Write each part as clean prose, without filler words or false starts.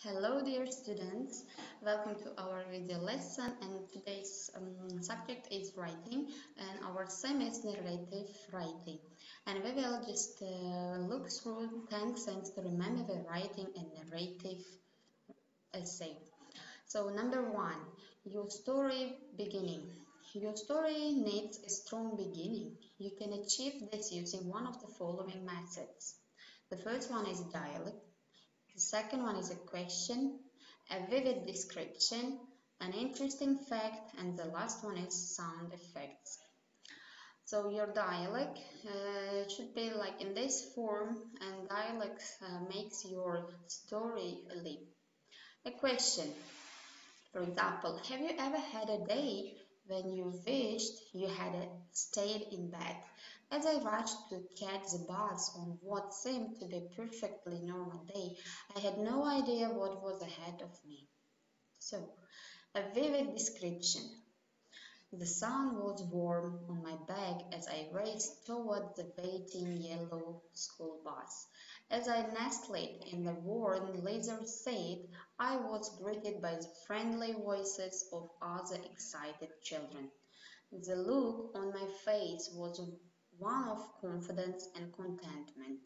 Hello dear students, welcome to our video lesson, and today's subject is writing, and our theme is narrative writing, and we will just look through 10 things to remember when writing a narrative essay. So number one, your story beginning. Your story needs a strong beginning. You can achieve this using one of the following methods. The first one is dialogue. The second one is a question, a vivid description, an interesting fact, and the last one is sound effects. So your dialogue should be like in this form, and dialogue makes your story live. A question, for example, have you ever had a day when you wished you had stayed in bed? As I rushed to catch the bus on what seemed to be a perfectly normal day, I had no idea what was ahead of me. So, a vivid description. The sun was warm on my back as I raced toward the waiting yellow school bus. As I nestled in the warm leather seat, I was greeted by the friendly voices of other excited children. The look on my face was one of confidence and contentment.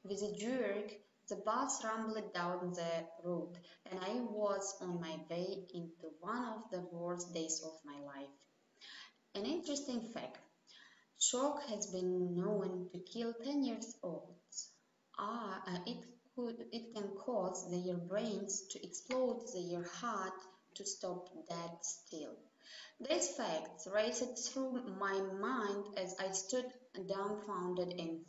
With a jerk, the bus rumbled down the road, and I was on my way into one of the worst days of my life. An interesting fact: shock has been known to kill 10-year-olds. It can cause their brains to explode, their heart to stop dead still. These facts raced through my mind as I stood dumbfounded in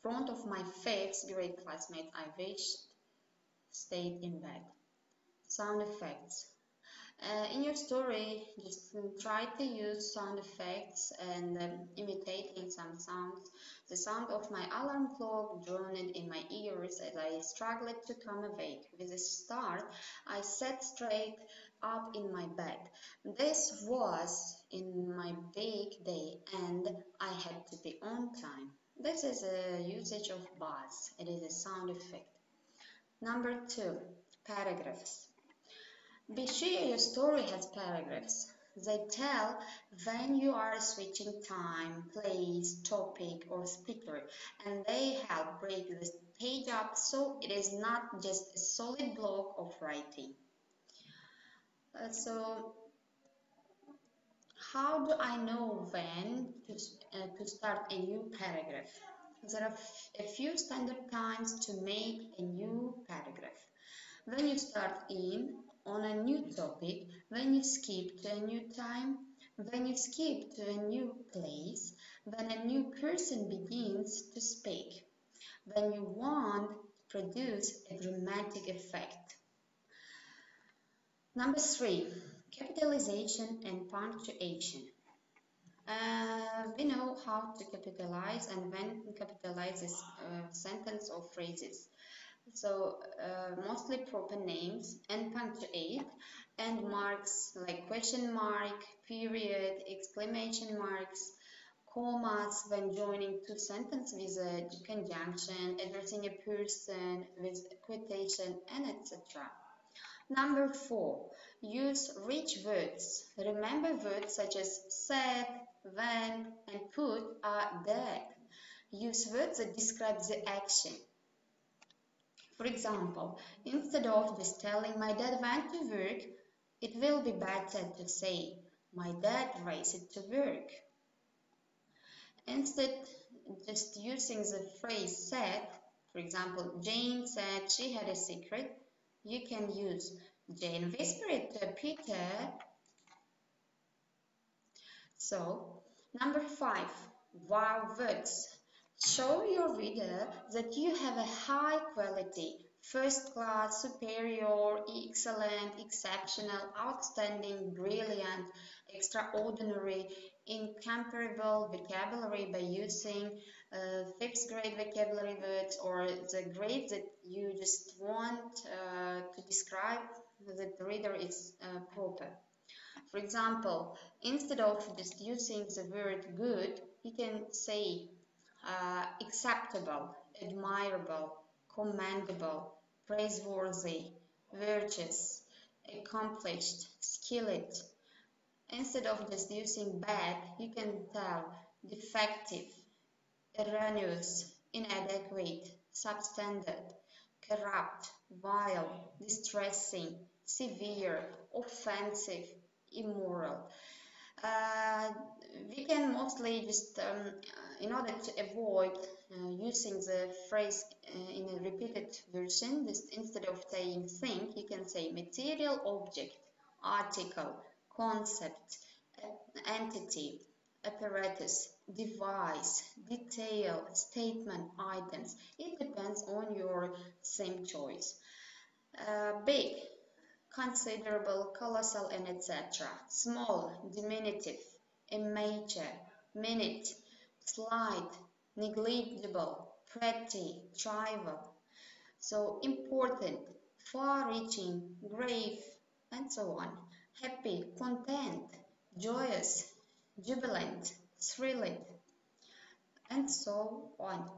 front of my fifth grade classmate I wished stayed in bed. Sound effects. In your story, just try to use sound effects and imitating some sounds. The sound of my alarm clock droned in my ears as I struggled to come awake. With a start, I sat straight up in my bed. This was in my big day and I had to be on time. This is a usage of buzz. It is a sound effect. Number two, paragraphs. Be sure your story has paragraphs. They tell when you are switching time, place, topic, or speaker, and they help break the page up so it is not just a solid block of writing. So, how do I know when to start a new paragraph? There are a few standard times to make a new paragraph. When you start on a new topic, when you skip to a new time, when you skip to a new place, when a new person begins to speak, when you want to produce a dramatic effect. Number three, capitalization and punctuation. We know how to capitalize and when to capitalize a sentence or phrases. So mostly proper names and punctuate and marks like question mark, period, exclamation marks, commas when joining two sentences with a conjunction, addressing a person with quotation, and etc. Number four, use rich words. Remember words such as said, went, and put are dead. Use words that describe the action. For example, instead of just telling my dad went to work, it will be better to say my dad raced to work. Instead, just using the phrase said, for example, Jane said she had a secret, you can use Jane whispered to Peter. So, number five, wow words. Show your reader that you have a high quality, first class, superior, excellent, exceptional, outstanding, brilliant, extraordinary, incomparable vocabulary by using fifth grade vocabulary words or the grade that you just want to describe that the reader is proper. For example, instead of just using the word good, you can say acceptable, admirable, commendable, praiseworthy, virtuous, accomplished, skilled. Instead of just using bad, you can tell defective, erroneous, inadequate, substandard, corrupt, vile, distressing, severe, offensive, immoral. Uh, we can mostly just, in order to avoid using the phrase in a repeated version, just instead of saying thing, you can say material object, article, concept, entity, apparatus, device, detail, statement, items. It depends on your same choice. Big, considerable, colossal, and etc. Small, diminutive, immature, minute, slight, negligible, pretty, trivial. So important, far-reaching, grave, and so on. Happy, content, joyous, jubilant, thrilling, and so on.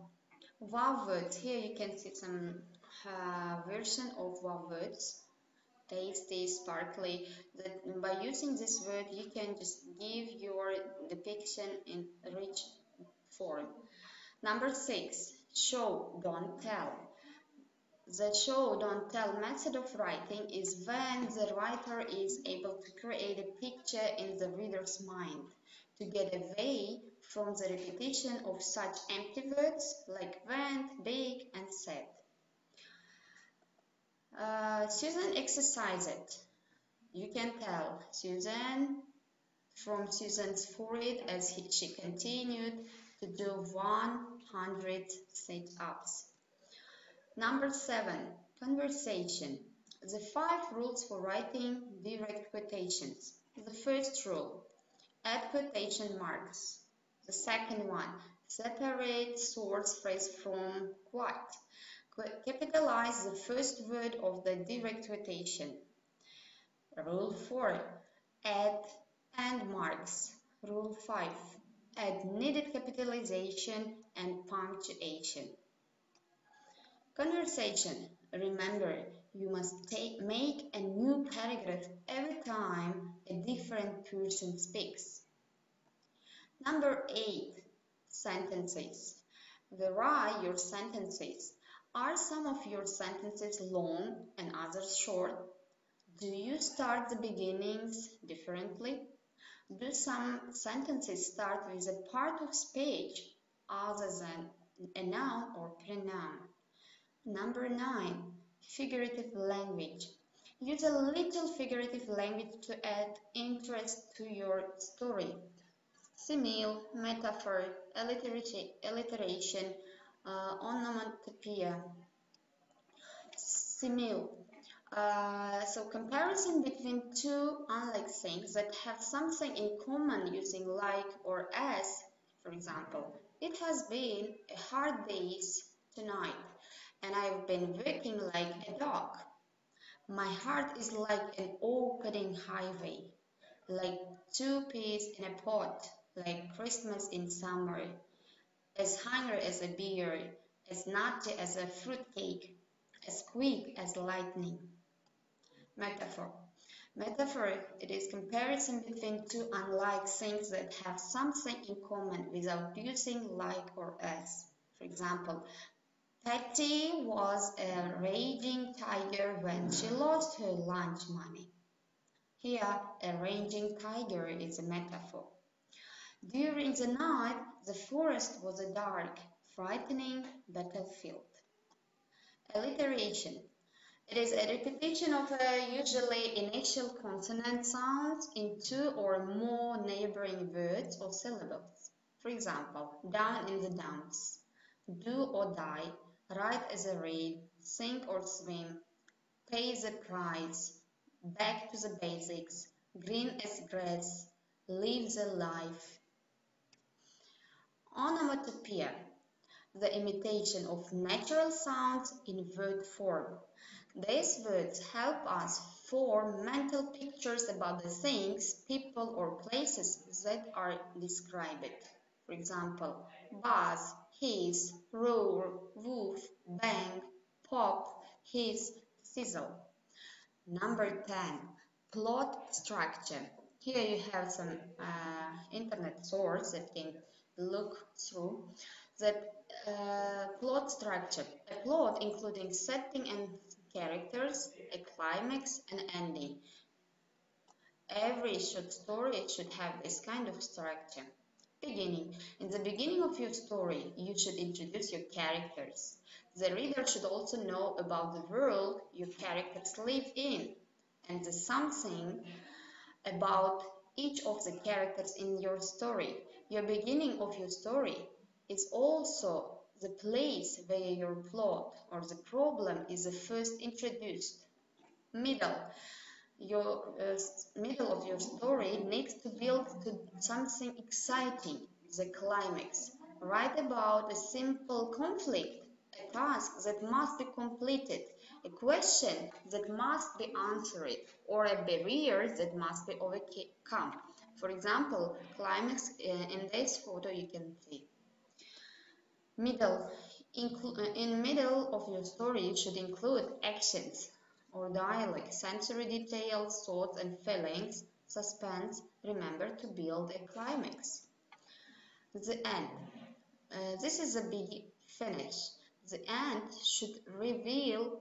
Wow words. Here you can see some version of wow words. Tasty, sparkly. That by using this word, you can just give your depiction in rich form. Number 6. Show, don't tell. The show don't tell method of writing is when the writer is able to create a picture in the reader's mind to get away from the repetition of such empty words like went, big, and said. Susan exercised. You can tell Susan from Susan's forehead as she continued to do 100 sit-ups. Number 7. Conversation. The 5 rules for writing direct quotations. The first rule, add quotation marks. The second one, separate source phrase from quote. Capitalize the first word of the direct quotation. Rule 4, add and marks. Rule 5, add needed capitalization and punctuation. Conversation. Remember, you must make a new paragraph every time a different person speaks. Number 8. Sentences. Vary your sentences. Are some of your sentences long and others short? Do you start the beginnings differently? Do some sentences start with a part of speech other than a noun or pronoun? Number 9. Figurative language. Use a little figurative language to add interest to your story. Simile, metaphor, alliteration, onomatopoeia. Simile. So comparison between two unlike things that have something in common using like or as. For example, it has been a hard day tonight and I've been working like a dog. My heart is like an opening highway, like 2 peas in a pot, like Christmas in summer, as hungry as a bear, as nutty as a fruitcake, as quick as lightning. Metaphor. Metaphor, it is comparison between two unlike things that have something in common without using like or as. For example, Patty was a raging tiger when she lost her lunch money. Here, a raging tiger is a metaphor. During the night, the forest was a dark, frightening battlefield. Alliteration. It is a repetition of a usually initial consonant sounds in 2 or more neighboring words or syllables. For example, down in the dumps, do or die, write as a read, sink or swim, pay the price, back to the basics, green as grass, live the life. Onomatopoeia, the imitation of natural sounds in word form. These words help us form mental pictures about the things, people, or places that are described. For example, buzz, hiss, roar, woof, bang, pop, hiss, sizzle. Number 10, plot structure. Here you have some internet source that can look through that plot structure. A plot including setting and characters, a climax and ending. Every short story should have this kind of structure. Beginning. In the beginning of your story, you should introduce your characters. The reader should also know about the world your characters live in and the something about each of the characters in your story. Your beginning of your story is also the place where your plot or the problem is first introduced. Middle. Your middle of your story needs to build to something exciting, the climax. Write about a simple conflict, a task that must be completed, a question that must be answered, or a barrier that must be overcome. For example, climax in this photo you can see. Middle. In middle of your story, you should include actions or dialogue, sensory details, thoughts and feelings, suspense. Remember to build a climax. The end. This is a big finish. The end should reveal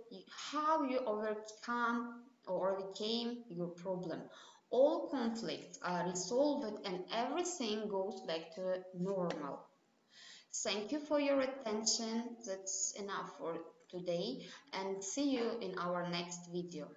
how you overcome or overcame your problem. All conflicts are resolved and everything goes back to normal. Thank you for your attention. That's enough for today and see you in our next video.